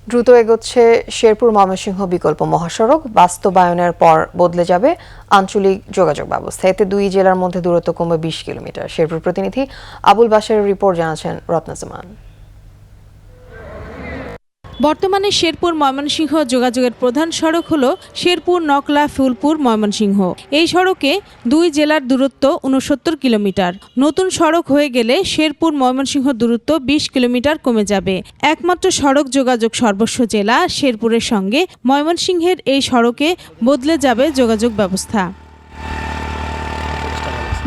দ্রুত এগোচ্ছে শেরপুর ময়মনসিংহ বিকল্প মহাসড়ক। বাস্তবায়নের পর বদলে যাবে আঞ্চলিক যোগাযোগ ব্যবস্থা। এতে দুই জেলার মধ্যে দূরত্ব কমবে 20 কিলোমিটার। শেরপুর প্রতিনিধি আবুল বাশারের রিপোর্ট জানাচ্ছেন রত্নজামান। বর্তমানে শেরপুর ময়মনসিংহ যোগাযোগের প্রধান সড়ক হলো শেরপুর নকলা ফুলপুর ময়মনসিংহ। এই সড়কে দুই জেলার দূরত্ব 69 কিলোমিটার। নতুন সড়ক হয়ে গেলে শেরপুর ময়মনসিংহ দূরত্ব 20 কিলোমিটার কমে যাবে। একমাত্র সড়ক যোগাযোগ সর্বস্ব জেলা শেরপুরের সঙ্গে ময়মনসিংহের এই সড়কে বদলে যাবে যোগাযোগ ব্যবস্থা।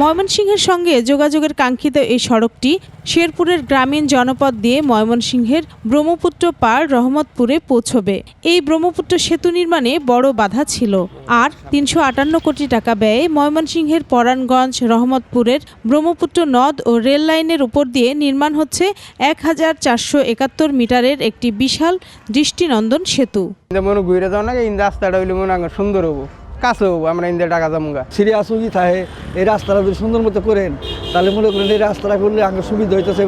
ময়মনসিংহের সঙ্গে যোগাযোগের কাঙ্ক্ষিত এই সড়কটি শেরপুরের গ্রামীণ জনপদ দিয়ে ময়মনসিংহের ব্রহ্মপুত্র পার রহমতপুরে পৌঁছবে। এই ব্রহ্মপুত্র সেতু নির্মাণে বড় বাধা ছিল। আর 358 কোটি টাকা ব্যয়ে ময়মনসিংহের পরাণগঞ্জ রহমতপুরের ব্রহ্মপুত্র নদ ও রেল লাইনের উপর দিয়ে নির্মাণ হচ্ছে 1471 মিটারের একটি বিশাল দৃষ্টিনন্দন সেতু। সুন্দর হবো কাছে হবো, আমরা ইন্ডিয়া টাকা জামুগা সিরিয়াস যদি থাকে এই রাস্তাটা যদি সুন্দর মতো করেন তাহলে মনে করেন এই রাস্তাটা করলে আমাদের সুবিধা হইতেছে।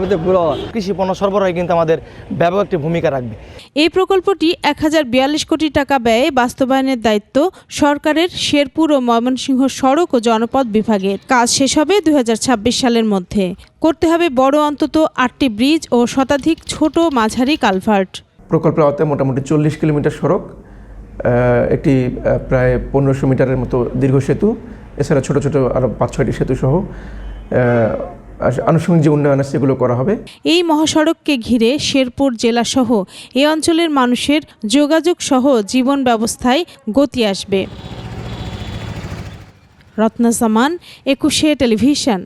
কৃষি পণ্য সরবরাহে কিন্তু আমাদের ব্যাপক একটি ভূমিকা রাখবে। এই প্রকল্পটি 1042 কোটি টাকা ব্যয়ে বাস্তবায়নের দায়িত্ব সরকারের শেরপুর ও ময়মনসিংহ সড়ক ও জনপদ বিভাগের। কাজ শেষ হবে 2026 সালের মধ্যে। করতে হবে বড় অন্তত 8টি ব্রিজ ও শতাধিক ছোট মাঝারি কালভার্ট। প্রকল্পের আওতায় মোটামুটি 40 কিলোমিটার সড়ক, একটি প্রায় 1500 মিটারের মতো দীর্ঘ সেতু, এছাড়া ছোট ছোট আরও 5-6টি সেতু সহ আনুষঙ্গিক যে উন্নয়ন আছে সেগুলো করা হবে। এই মহাসড়ককে ঘিরে শেরপুর জেলা সহ এই অঞ্চলের মানুষের যোগাযোগ সহ জীবন ব্যবস্থায় গতি আসবে। রত্নজামান, 21 টেলিভিশন।